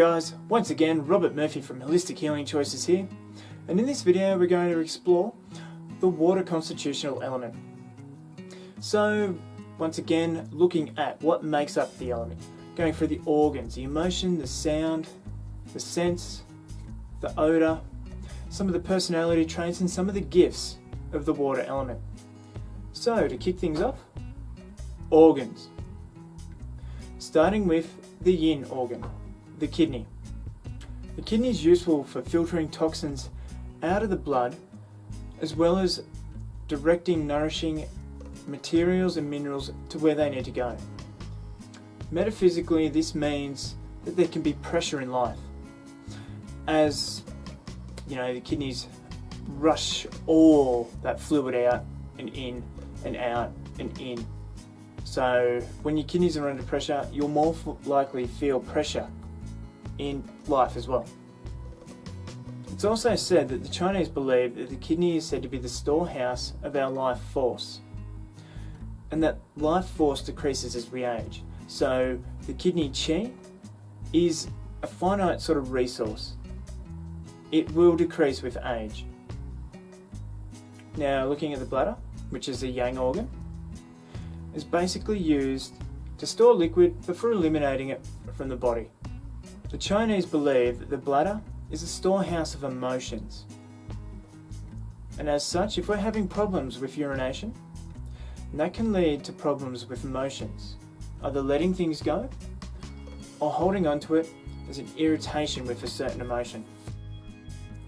guys, once again Robert Murphy from Holistic Healing Choices here, and in this video we're going to explore the water constitutional element. So once again looking at what makes up the element, going through the organs, the emotion, the sound, the sense, the odour, some of the personality traits and some of the gifts of the water element. So to kick things off, organs. Starting with the yin organ, the kidney. The kidney is useful for filtering toxins out of the blood, as well as directing nourishing materials and minerals to where they need to go. Metaphysically, this means that there can be pressure in life, as the kidneys rush all that fluid out and in and out and in. So when your kidneys are under pressure, you'll more likely feel pressure in life as well. It's also said that the Chinese believe that the kidney is said to be the storehouse of our life force, and that life force decreases as we age. So the kidney qi is a finite sort of resource. It will decrease with age. Now looking at the bladder, which is a yang organ, is basically used to store liquid before eliminating it from the body. The Chinese believe that the bladder is a storehouse of emotions, and as such, if we're having problems with urination, that can lead to problems with emotions, either letting things go or holding on to it as an irritation with a certain emotion.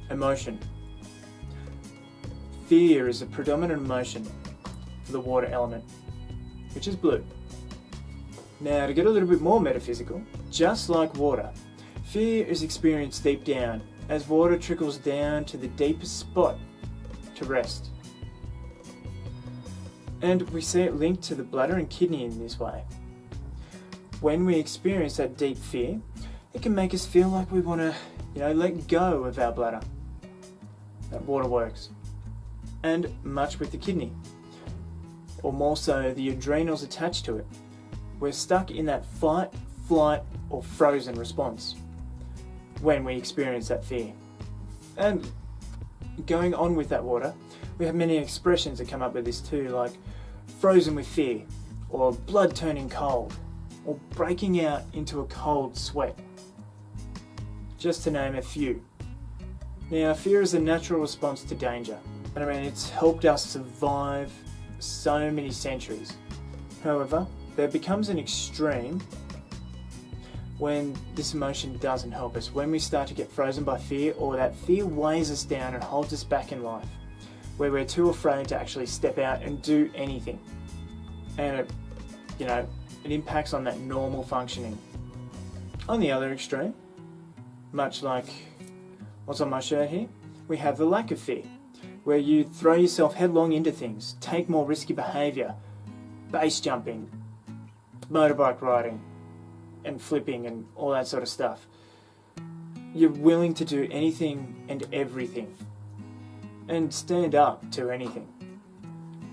Emotion. Fear is a predominant emotion for the water element, which is blue. Now to get a little bit more metaphysical, just like water, fear is experienced deep down as water trickles down to the deepest spot to rest. And we see it linked to the bladder and kidney in this way. When we experience that deep fear, it can make us feel like we want to, let go of our bladder. That water works. And much with the kidney, or more so the adrenals attached to it. We're stuck in that fight, flight or frozen response when we experience that fear. And going on with that water, we have many expressions that come up with this too, like frozen with fear, or blood turning cold, or breaking out into a cold sweat, just to name a few. Now, fear is a natural response to danger, and it's helped us survive so many centuries. However, there becomes an extreme when this emotion doesn't help us, when we start to get frozen by fear, or that fear weighs us down and holds us back in life, where we're too afraid to actually step out and do anything. And it impacts on that normal functioning. On the other extreme, much like what's on my shirt here, we have the lack of fear, where you throw yourself headlong into things, take more risky behaviour, base jumping, motorbike riding, and flipping and all that sort of stuff. You're willing to do anything and everything, and stand up to anything,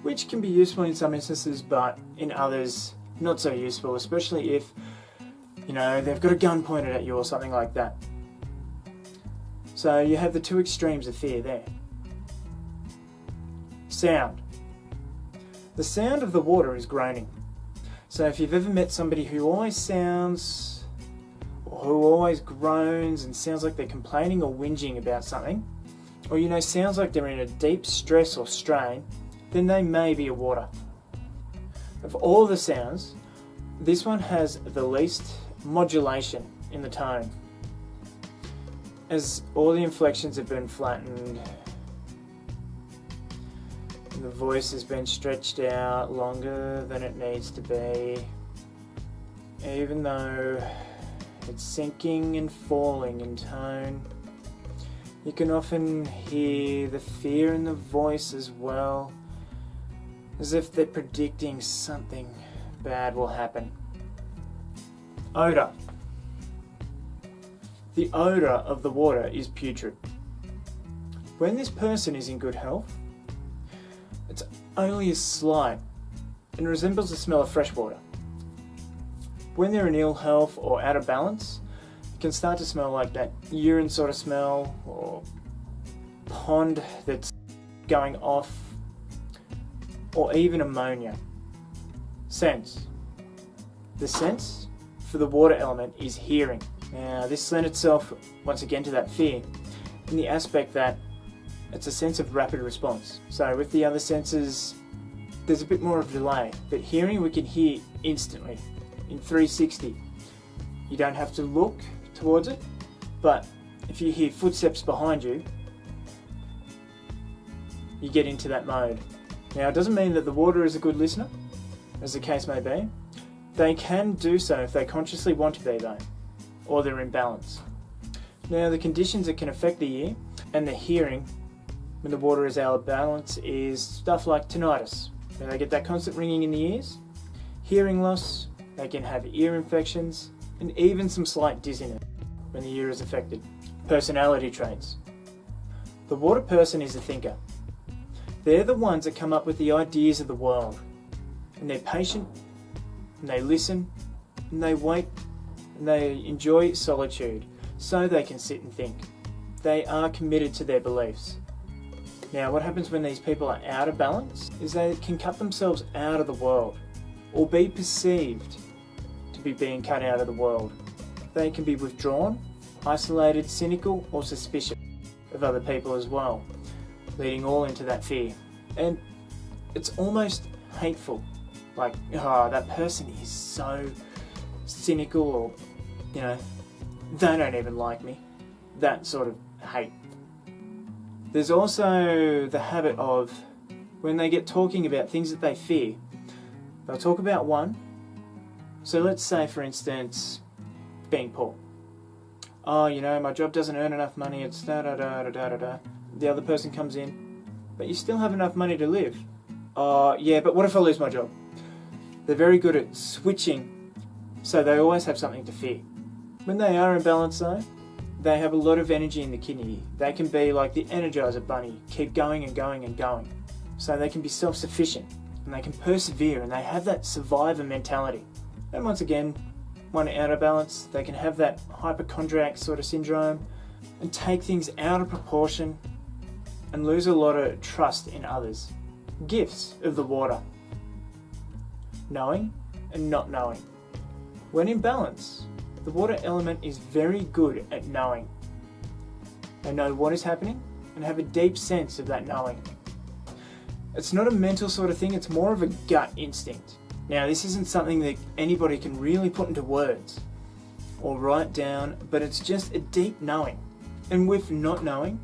which can be useful in some instances, but in others not so useful, especially if they've got a gun pointed at you or something like that. So you have the two extremes of fear there. Sound. The sound of the water is groaning. So if you've ever met somebody who always sounds, or who always groans and sounds like they're complaining or whinging about something, or sounds like they're in a deep stress or strain, then they may be a water. Of all the sounds, this one has the least modulation in the tone, as all the inflections have been flattened, and the voice has been stretched out longer than it needs to be, even though it's sinking and falling in tone. You can often hear the fear in the voice as well, as if they're predicting something bad will happen. Odour. The odour of the water is putrid. When this person is in good health, it's only a slight and resembles the smell of fresh water. When they're in ill health or out of balance, It can start to smell like that urine sort of smell, or pond that's going off, or even ammonia. Sense. The sense for the water element is hearing. Now, this lends itself once again to that fear in the aspect that it's a sense of rapid response. So with the other senses, there's a bit more of a delay, but hearing we can hear instantly in 360. You don't have to look towards it, but if you hear footsteps behind you, you get into that mode. Now, it doesn't mean that the water is a good listener, as the case may be. They can do so if they consciously want to be though, or they're in balance. Now, the conditions that can affect the ear and the hearing when the water is out of balance is stuff like tinnitus. They get that constant ringing in the ears, hearing loss, they can have ear infections, and even some slight dizziness when the ear is affected. Personality traits. The water person is a thinker. They're the ones that come up with the ideas of the world, and they're patient, and they listen, and they wait, and they enjoy solitude so they can sit and think. They are committed to their beliefs. Now, what happens when these people are out of balance is they can cut themselves out of the world, or be perceived to be being cut out of the world. They can be withdrawn, isolated, cynical, or suspicious of other people as well, leading all into that fear. And it's almost hateful, like, oh, that person is so cynical, or, you know, they don't even like me. That sort of hate. There's also the habit of, when they get talking about things that they fear, they'll talk about one. So let's say, for instance, being poor. Oh, you know, my job doesn't earn enough money, it's da-da-da-da-da-da. The other person comes in, but you still have enough money to live. Oh, yeah, but what if I lose my job? They're very good at switching, so they always have something to fear. When they are in balance though, they have a lot of energy in the kidney. They can be like the Energizer Bunny, keep going and going and going. So they can be self-sufficient, and they can persevere, and they have that survivor mentality. And once again, when out of balance, they can have that hypochondriac sort of syndrome and take things out of proportion and lose a lot of trust in others. Gifts of the water. Knowing and not knowing. When in balance, the water element is very good at knowing. They know what is happening and have a deep sense of that knowing. It's not a mental sort of thing, it's more of a gut instinct. Now, this isn't something that anybody can really put into words or write down, but it's just a deep knowing. And with not knowing,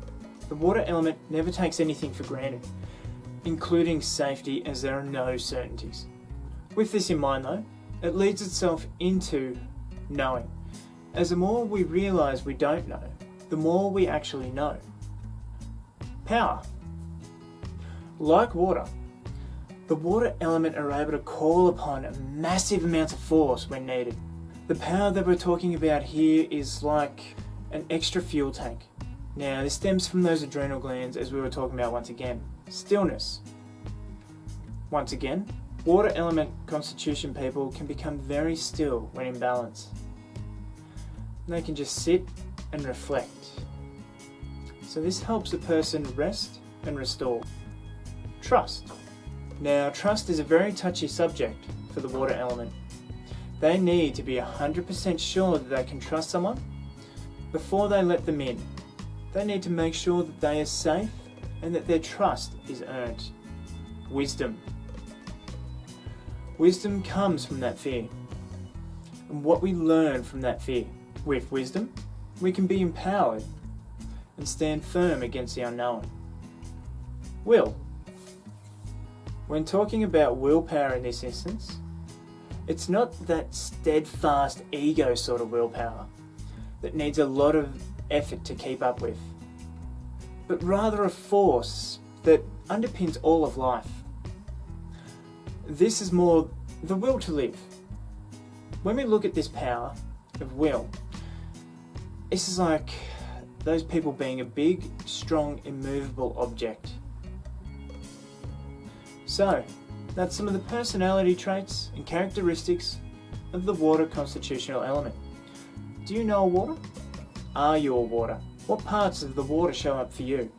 the water element never takes anything for granted, including safety, as there are no certainties. With this in mind though, it leads itself into knowing. As the more we realise we don't know, the more we actually know. Power. Like water, the water element are able to call upon massive amounts of force when needed. The power that we're talking about here is like an extra fuel tank. Now, this stems from those adrenal glands, as we were talking about once again. Stillness. Once again, water element constitution people can become very still when in balance. They can just sit and reflect. So this helps a person rest and restore. Trust. Now, trust is a very touchy subject for the water element. They need to be 100% sure that they can trust someone before they let them in. They need to make sure that they are safe and that their trust is earned. Wisdom. Wisdom comes from that fear, and what we learn from that fear. With wisdom, we can be empowered and stand firm against the unknown. Will. When talking about willpower in this instance, it's not that steadfast ego sort of willpower that needs a lot of effort to keep up with, but rather a force that underpins all of life. This is more the will to live. When we look at this power of will, this is like those people being a big, strong, immovable object. So, that's some of the personality traits and characteristics of the water constitutional element. Do you know a water? Are you a water? What parts of the water show up for you?